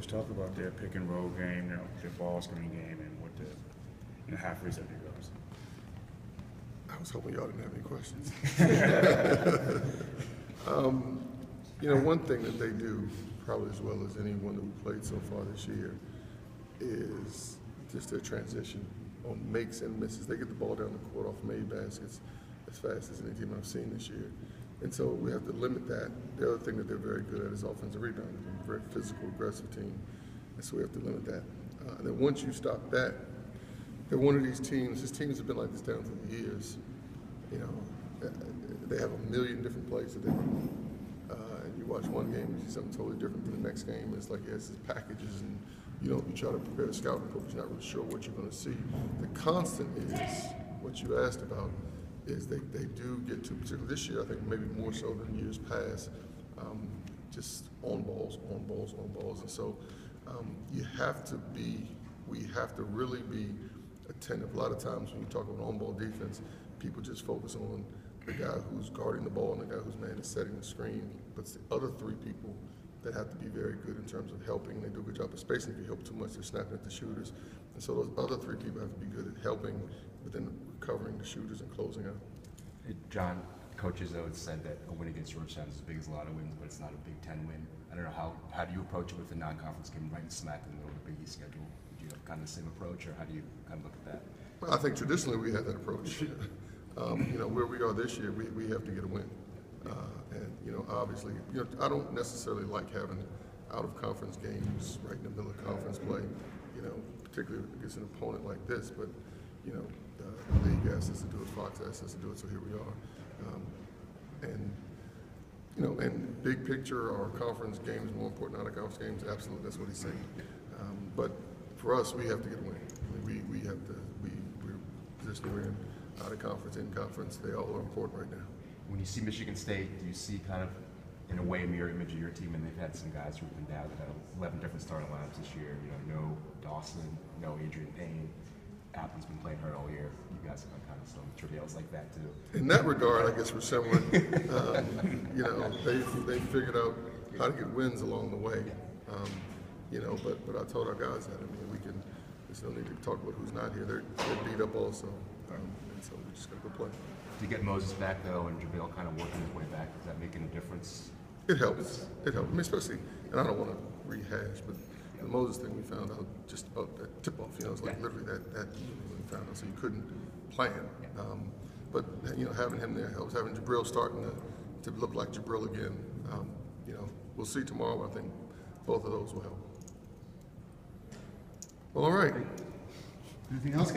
talk about their pick and roll game, their ball screen game, and what the half reset goes. I was hoping y'all didn't have any questions. One thing that they do probably as well as anyone that we played so far this year is just their transition on makes and misses. They get the ball down the court off made baskets as fast as any team I've seen this year. And so we have to limit that. The other thing that they're very good at is offensive rebounding. They're a very physical, aggressive team. And so we have to limit that. And then once you stop that, they're one of these teams. His teams have been like this down through the years. They have a million different plays that they run. And you watch one game, you see something totally different than the next game. It's like, yes, it's packages, and you try to prepare the scouting report, but you're not really sure what you're going to see. The constant is what you asked about. Is they do get to, particularly this year, I think maybe more so than years past, just on balls. And so we have to really be attentive. A lot of times when you talk about on-ball defense, people just focus on the guy who's guarding the ball and the guy who's setting the screen. But it's the other three people that have to be very good in terms of helping. They do a good job of spacing. If you help too much, they're snapping at the shooters. And so those other three people have to be good at helping, but then recovering the shooters and closing out. John, coaches though said that a win against Georgetown is as big as a lot of wins, but it's not a Big Ten win. I don't know, how do you approach it with the non-conference game right smack in the middle of the Big East schedule? Do you have kind of the same approach, or how do you kind of look at that? Well, I think traditionally we had that approach. Where we are this year, we have to get a win. Obviously, I don't necessarily like having out-of-conference games right in the middle of conference play, particularly against an opponent like this, but, the league asked us to do it, Fox asked us to do it, so here we are. And big picture, our conference games more important than out-of-conference games, absolutely, that's what he's saying. But for us, we have to get a win. We're positionally we're in out-of-conference, in-conference, they all are important right now. When you see Michigan State, do you see kind of, in a way, a mirror image of your team? And they've had some guys who've been down. They've had 11 different starting lineups this year. No Dawson, no Adrian Payne. Apple's been playing hurt all year. You guys have kind of some travails like that too. In that regard, I guess we're similar. They've figured out how to get wins along the way. But I told our guys that. There's no need to talk about who's not here. They're beat up also, and so we're just gonna go play. To get Moses back though, and JaVale kind of working his way back, is that making a difference? It helps. It helps. Especially, and I don't want to rehash, but the Moses thing we found out just about that tip-off. It's like literally that we found out, so you couldn't plan. But having him there helps. Having Jabril starting to look like Jabril again. We'll see tomorrow. I think both of those will help. Well, all right. Anything else?